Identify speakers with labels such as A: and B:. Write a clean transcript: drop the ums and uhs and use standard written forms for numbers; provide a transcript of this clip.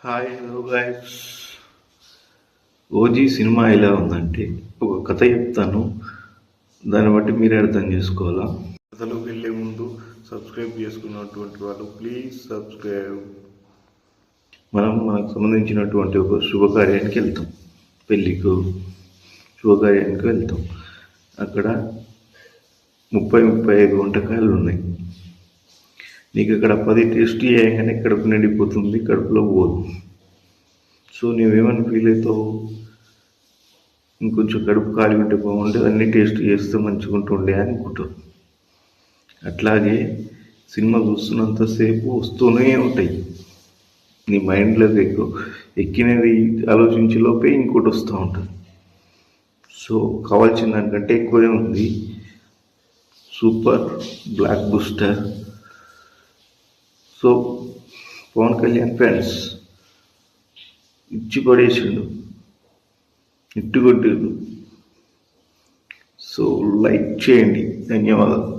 A: Hi hello guys. OG cinema ఎలా ఉందంటే ఒక కథ చెప్తాను, దాన్ని బట్టి మీరే అర్థం చేసుకోవాలా. కథలోకి వెళ్ళే ముందు సబ్స్క్రైబ్ చేసుకున్నటువంటి వాళ్ళు ప్లీజ్ సబ్స్క్రైబ్. మనకు సంబంధించినటువంటి ఒక శుభకార్యానికి వెళ్తాం, పెళ్ళికి శుభకార్యానికి వెళ్తాం. అక్కడ 35 వంటకాలు ఉన్నాయి. నీకు అక్కడ 10 టేస్ట్ చేయగానే కడుపు నిండిపోతుంది, కడుపులో పోదు. సో నువ్వేమని ఫీల్ అవుతావు, ఇంకొంచెం కడుపు ఖాళీ ఉంటే బాగుండే, అన్ని టేస్ట్ చేస్తే మంచిగా ఉంటుండే అనుకుంటావు. అట్లాగే సినిమా చూస్తున్నంతసేపు వస్తూనే ఉంటాయి నీ మైండ్లోకి. ఎక్కినది ఆలోచించే లోపే ఇంకోటి వస్తూ ఉంటుంది. సో కావాల్సిన దానికంటే ఎక్కువే ఉంది. Super blockbuster. So Pawan Kalyan fans ఇచ్చి పడేసిండు, ఇట్టుకొట్టిండు. సో లైక్ చేయండి. ధన్యవాదాలు.